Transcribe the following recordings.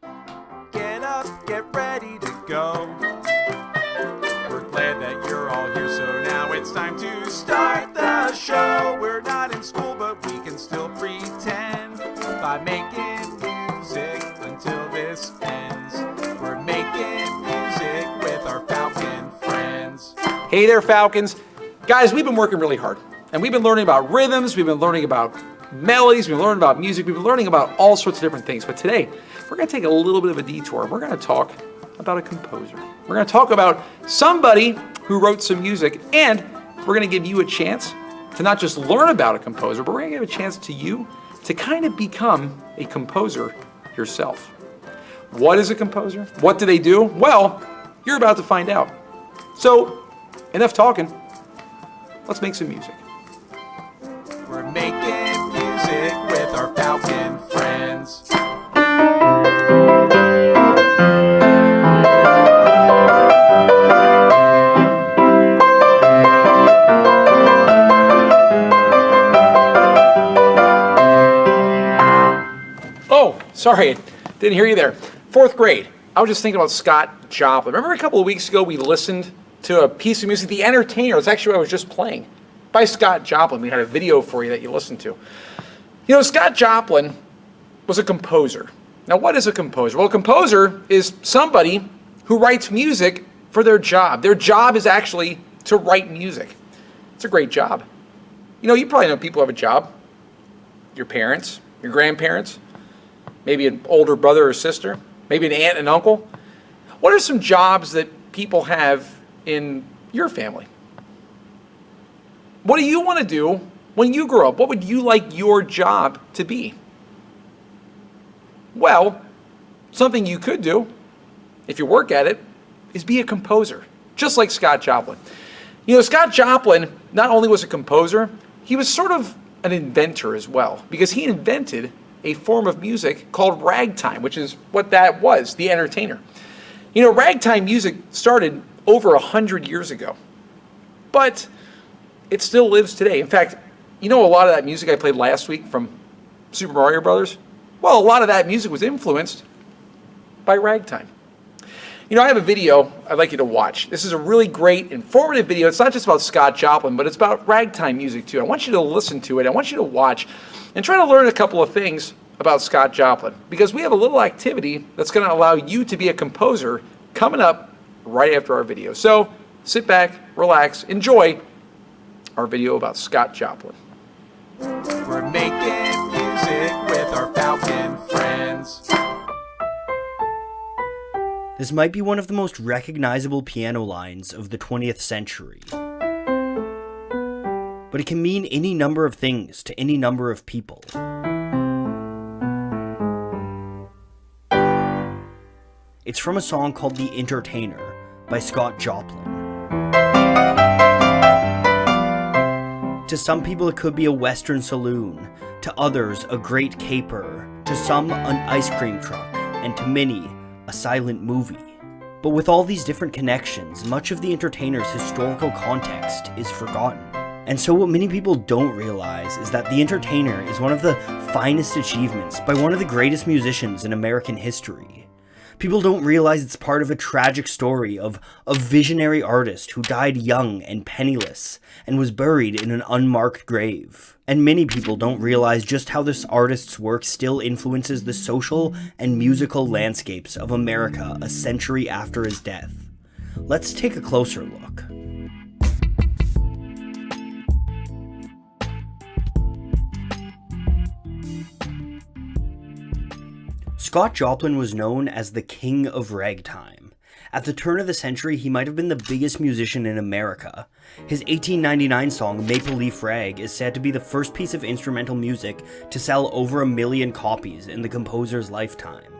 Get up, get ready to go. We're glad that you're all here, so now it's time to start the show. We're not in school, but we can still pretend by making music until this ends. We're making music with our Falcon friends. Hey there, Falcons. Guys, we've been working really hard, and we've been learning about rhythms, we've been learning about melodies, we've been learning about music, we've been learning about all sorts of different things. But today, we're going to take a little bit of a detour. We're going to talk about a composer. We're going to talk about somebody who wrote some music, and we're going to give you a chance to not just learn about a composer, but we're going to give a chance to you to kind of become a composer yourself. What is a composer? What do they do? Well, you're about to find out. So, enough talking. Let's make some music. We're making music with our Falcon friends. Oh, sorry, didn't hear you there. 4th grade. I was just thinking about Scott Joplin. Remember a couple of weeks ago we listened to a piece of music, The Entertainer. It's actually what I was just playing, by Scott Joplin. We had a video for you that you listened to. You know, Scott Joplin was a composer. Now, what is a composer? Well, a composer is somebody who writes music for their job. Their job is actually to write music. It's a great job. You know, you probably know people who have a job. Your parents, your grandparents, maybe an older brother or sister, maybe an aunt and uncle. What are some jobs that people have in your family? What do you want to do when you grow up? What would you like your job to be? Well, something you could do, if you work at it, is be a composer, just like Scott Joplin. You know, Scott Joplin not only was a composer, he was sort of an inventor as well, because he invented a form of music called ragtime, which is what that was, The Entertainer. You know, ragtime music started over 100 years ago, but it still lives today. In fact, you know a lot of that music I played last week from Super Mario Brothers? Well, a lot of that music was influenced by ragtime. You know, I have a video I'd like you to watch. This is a really great, informative video. It's not just about Scott Joplin, but it's about ragtime music too. I want you to listen to it. I want you to watch and try to learn a couple of things about Scott Joplin, because we have a little activity that's going to allow you to be a composer coming up right after our video. So sit back, relax, enjoy our video about Scott Joplin. We're making music with our Falcon friends. This might be one of the most recognizable piano lines of the 20th century. But it can mean any number of things to any number of people. It's from a song called The Entertainer by Scott Joplin. To some people it could be a western saloon, to others a great caper, to some an ice cream truck, and to many a silent movie. But with all these different connections, much of The Entertainer's historical context is forgotten. And so what many people don't realize is that The Entertainer is one of the finest achievements by one of the greatest musicians in American history. People don't realize it's part of a tragic story of a visionary artist who died young and penniless and was buried in an unmarked grave. And many people don't realize just how this artist's work still influences the social and musical landscapes of America a century after his death. Let's take a closer look. Scott Joplin was known as the King of Ragtime. At the turn of the century, he might have been the biggest musician in America. His 1899 song, Maple Leaf Rag, is said to be the first piece of instrumental music to sell over 1 million copies in the composer's lifetime.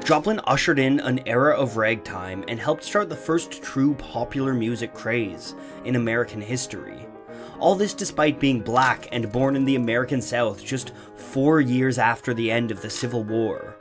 Joplin ushered in an era of ragtime and helped start the first true popular music craze in American history. All this despite being black and born in the American South just 4 years after the end of the Civil War.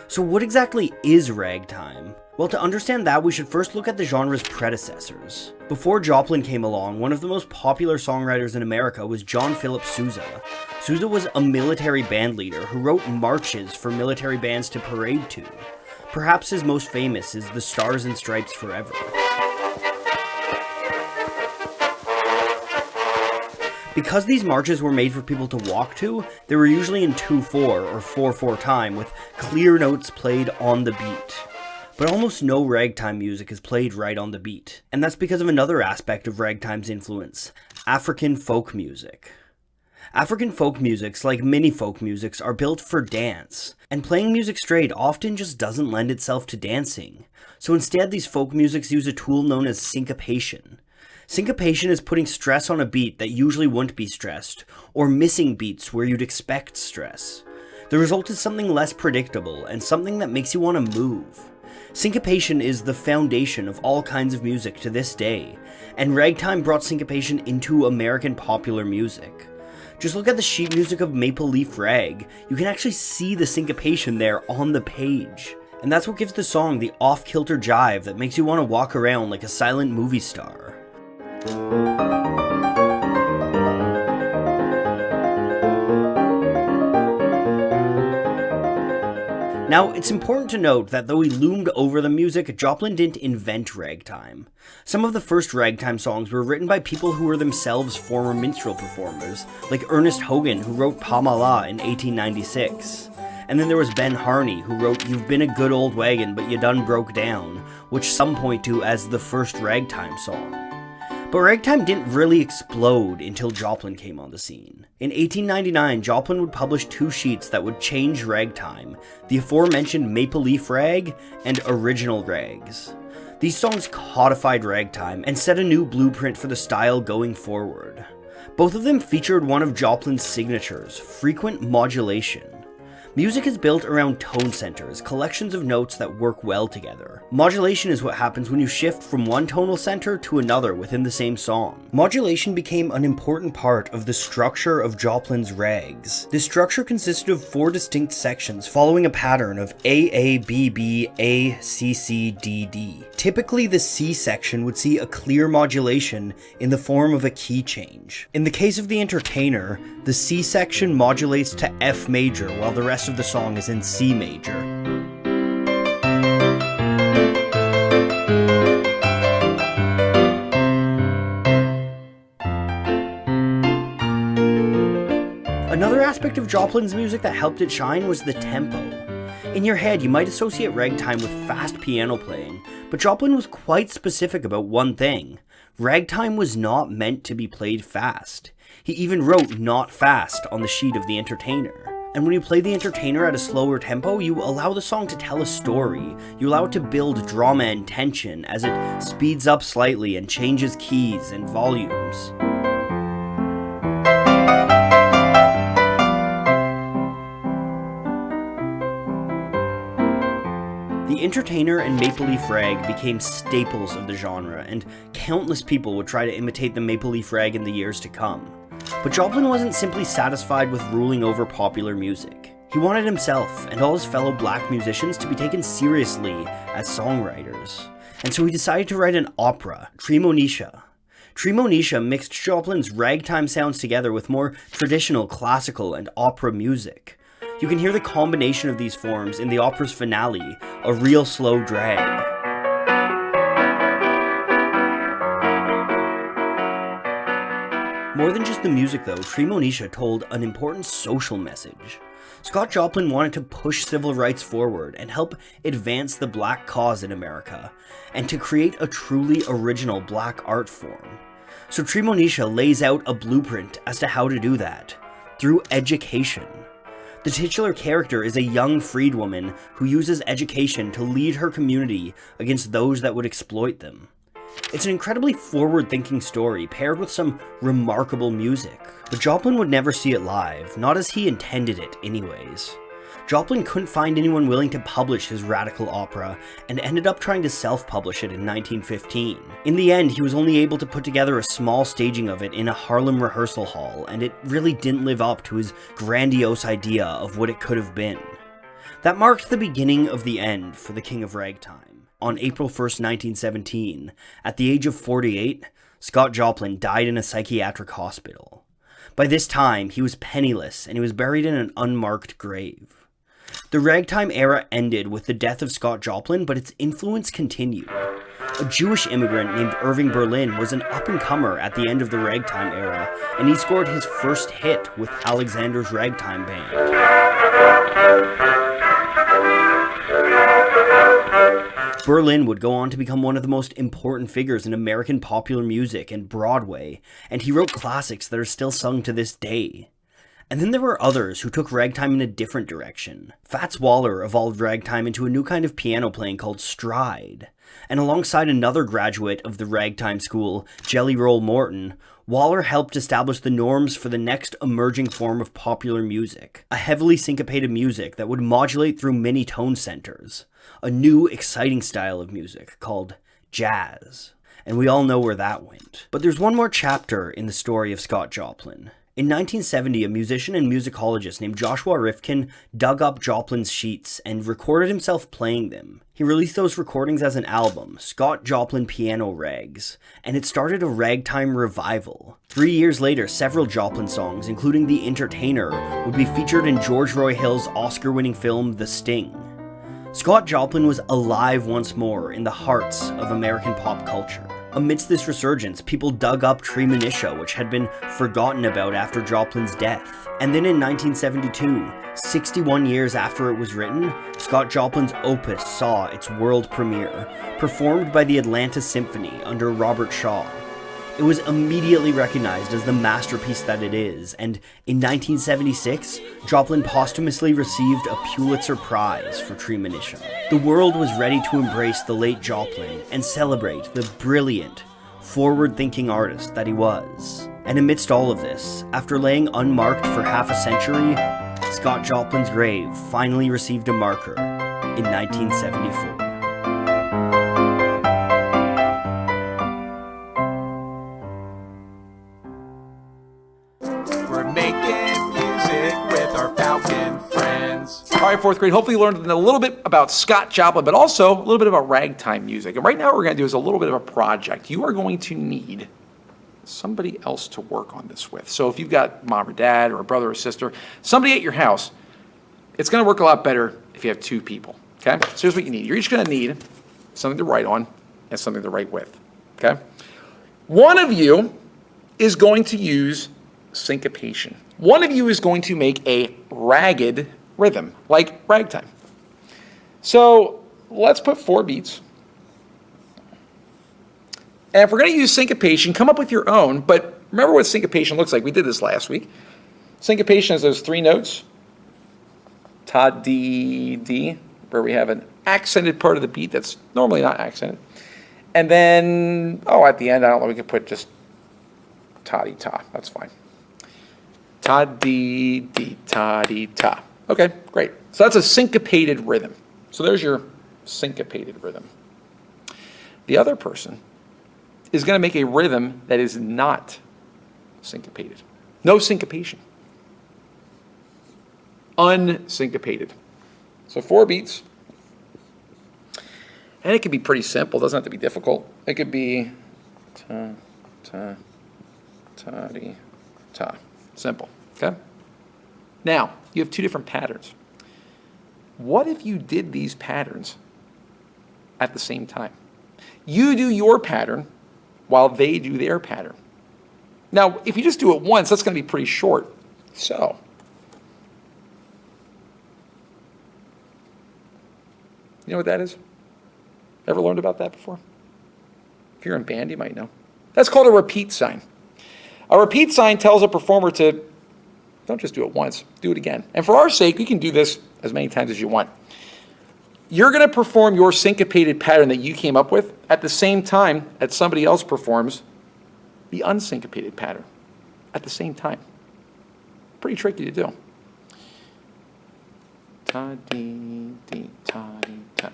So what exactly is ragtime? Well, to understand that, we should first look at the genre's predecessors. Before Joplin came along, one of the most popular songwriters in America was John Philip Sousa. Sousa was a military band leader who wrote marches for military bands to parade to. Perhaps his most famous is The Stars and Stripes Forever. Because these marches were made for people to walk to, they were usually in 2/4 or 4/4 time, with clear notes played on the beat. But almost no ragtime music is played right on the beat, and that's because of another aspect of ragtime's influence: African folk music. African folk musics, like many folk musics, are built for dance, and playing music straight often just doesn't lend itself to dancing. So instead, these folk musics use a tool known as syncopation. Syncopation is putting stress on a beat that usually wouldn't be stressed, or missing beats where you'd expect stress. The result is something less predictable, and something that makes you want to move. Syncopation is the foundation of all kinds of music to this day, and ragtime brought syncopation into American popular music. Just look at the sheet music of Maple Leaf Rag. You can actually see the syncopation there on the page. And that's what gives the song the off-kilter jive that makes you want to walk around like a silent movie star. Now, it's important to note that though he loomed over the music, Joplin didn't invent ragtime. Some of the first ragtime songs were written by people who were themselves former minstrel performers, like Ernest Hogan, who wrote Pa Ma La in 1896. And then there was Ben Harney, who wrote You've Been a Good Old Wagon, But You Done Broke Down, which some point to as the first ragtime song. But ragtime didn't really explode until Joplin came on the scene. In 1899, Joplin would publish 2 sheets that would change ragtime, the aforementioned Maple Leaf Rag and Original Rags. These songs codified ragtime and set a new blueprint for the style going forward. Both of them featured one of Joplin's signatures, frequent modulation. Music is built around tone centers, collections of notes that work well together. Modulation is what happens when you shift from one tonal center to another within the same song. Modulation became an important part of the structure of Joplin's rags. This structure consisted of 4 distinct sections following a pattern of A, A, B, B, A, C, C, D, D. Typically, the C section would see a clear modulation in the form of a key change. In the case of The Entertainer, the C section modulates to F major while the rest of the song is in C major. Another aspect of Joplin's music that helped it shine was the tempo. In your head, you might associate ragtime with fast piano playing, but Joplin was quite specific about one thing. Ragtime was not meant to be played fast. He even wrote "not fast" on the sheet of The Entertainer. And when you play The Entertainer at a slower tempo, you allow the song to tell a story. You allow it to build drama and tension as it speeds up slightly and changes keys and volumes. The Entertainer and Maple Leaf Rag became staples of the genre, and countless people would try to imitate the Maple Leaf Rag in the years to come. But Joplin wasn't simply satisfied with ruling over popular music. He wanted himself and all his fellow black musicians to be taken seriously as songwriters. And so he decided to write an opera, Treemonisha. Treemonisha mixed Joplin's ragtime sounds together with more traditional classical and opera music. You can hear the combination of these forms in the opera's finale, A Real Slow Drag. More than just the music though, Treemonisha told an important social message. Scott Joplin wanted to push civil rights forward and help advance the black cause in America, and to create a truly original black art form. So Treemonisha lays out a blueprint as to how to do that, through education. The titular character is a young freedwoman who uses education to lead her community against those that would exploit them. It's an incredibly forward-thinking story paired with some remarkable music, but Joplin would never see it live, not as he intended it anyways. Joplin couldn't find anyone willing to publish his radical opera, and ended up trying to self-publish it in 1915. In the end, he was only able to put together a small staging of it in a Harlem rehearsal hall, and it really didn't live up to his grandiose idea of what it could have been. That marked the beginning of the end for the King of Ragtime. On April 1st, 1917, at the age of 48, Scott Joplin died in a psychiatric hospital. By this time, he was penniless and he was buried in an unmarked grave. The ragtime era ended with the death of Scott Joplin, but its influence continued. A Jewish immigrant named Irving Berlin was an up-and-comer at the end of the ragtime era, and he scored his first hit with Alexander's Ragtime Band. Berlin would go on to become one of the most important figures in American popular music and Broadway, and he wrote classics that are still sung to this day. And then there were others who took ragtime in a different direction. Fats Waller evolved ragtime into a new kind of piano playing called stride. And alongside another graduate of the ragtime school, Jelly Roll Morton, Waller helped establish the norms for the next emerging form of popular music, a heavily syncopated music that would modulate through many tone centers, a new exciting style of music called jazz. And we all know where that went. But there's one more chapter in the story of Scott Joplin. In 1970, a musician and musicologist named Joshua Rifkin dug up Joplin's sheets and recorded himself playing them. He released those recordings as an album, Scott Joplin Piano Rags, and it started a ragtime revival. 3 years later, several Joplin songs, including The Entertainer, would be featured in George Roy Hill's Oscar-winning film The Sting. Scott Joplin was alive once more in the hearts of American pop culture. Amidst this resurgence, people dug up Treemonisha, which had been forgotten about after Joplin's death. And then in 1972, 61 years after it was written, Scott Joplin's opus saw its world premiere, performed by the Atlanta Symphony under Robert Shaw. It was immediately recognized as the masterpiece that it is, and in 1976, Joplin posthumously received a Pulitzer Prize for Treemonisha. The world was ready to embrace the late Joplin and celebrate the brilliant, forward-thinking artist that he was. And amidst all of this, after laying unmarked for half a century, Scott Joplin's grave finally received a marker in 1974. All right, fourth grade, hopefully you learned a little bit about Scott Joplin, but also a little bit about ragtime music. And right now what we're going to do is a little bit of a project. You are going to need somebody else to work on this with. So if you've got mom or dad or a brother or sister, somebody at your house, it's going to work a lot better if you have two people, okay? So here's what you need. You're each going to need something to write on and something to write with, okay? One of you is going to use syncopation. One of you is going to make a ragged rhythm, like ragtime. So let's put 4 beats. And if we're going to use syncopation, come up with your own, but remember what syncopation looks like. We did this last week. Syncopation is those 3 notes, ta, dee, dee, where we have an accented part of the beat that's normally not accented. And then, at the end, I don't know, we could put just ta, dee, ta. That's fine. Ta, dee, dee, ta, dee, ta. Okay, great. So that's a syncopated rhythm. So there's your syncopated rhythm. The other person is going to make a rhythm that is not syncopated. No syncopation. Unsyncopated. So 4 beats. And it can be pretty simple. It doesn't have to be difficult. It could be ta, ta, ta, dee, ta. Simple, okay? Now, you have 2 different patterns. What if you did these patterns at the same time? You do your pattern while they do their pattern. Now, if you just do it once, that's going to be pretty short. So, you know what that is? Ever learned about that before? If you're in band, you might know. That's called a repeat sign. A repeat sign tells a performer to don't just do it once, do it again. And for our sake, we can do this as many times as you want. You're going to perform your syncopated pattern that you came up with at the same time that somebody else performs the unsyncopated pattern at the same time. Pretty tricky to do. Ta dee dee ta dee ta.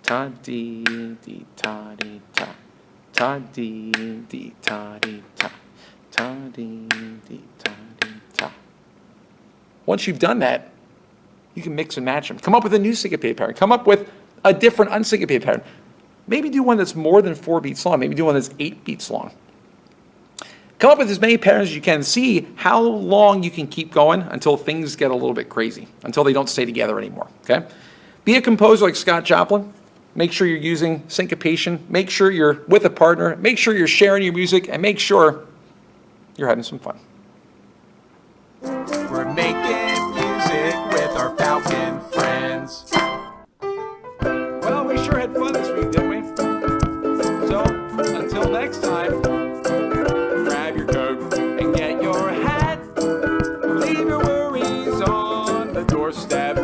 Ta dee dee ta dee ta. Ta dee dee ta dee ta. Ta dee dee ta dee ta. Once you've done that, you can mix and match them. Come up with a new syncopated pattern. Come up with a different unsyncopated pattern. Maybe do one that's more than 4 beats long. Maybe do one that's 8 beats long. Come up with as many patterns as you can. See how long you can keep going until things get a little bit crazy, until they don't stay together anymore, okay? Be a composer like Scott Joplin. Make sure you're using syncopation. Make sure you're with a partner. Make sure you're sharing your music, and make sure you're having some fun. We're making music with our Falcon friends. Well, we sure had fun this week, didn't we? So, until next time, grab your coat and get your hat. Leave your worries on the doorstep.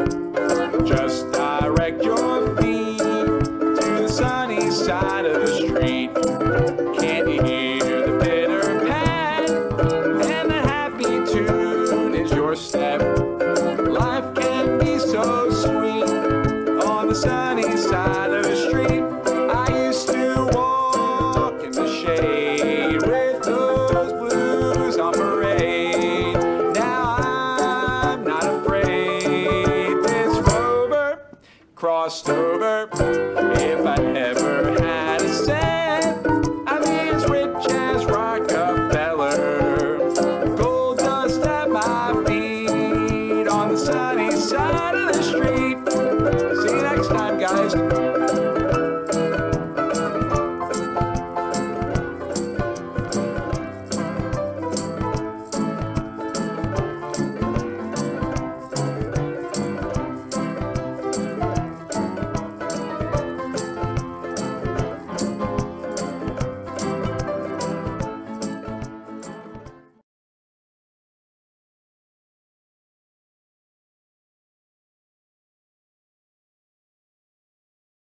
Just direct your feet to the sunny side of the street. Can't you hear the pitter pat? And the happy tune is your step. Life can be so sweet on the sunny side of the street. I used to walk in the shade with those blues on parade. Now I'm not afraid. This rover crossed over. If I ever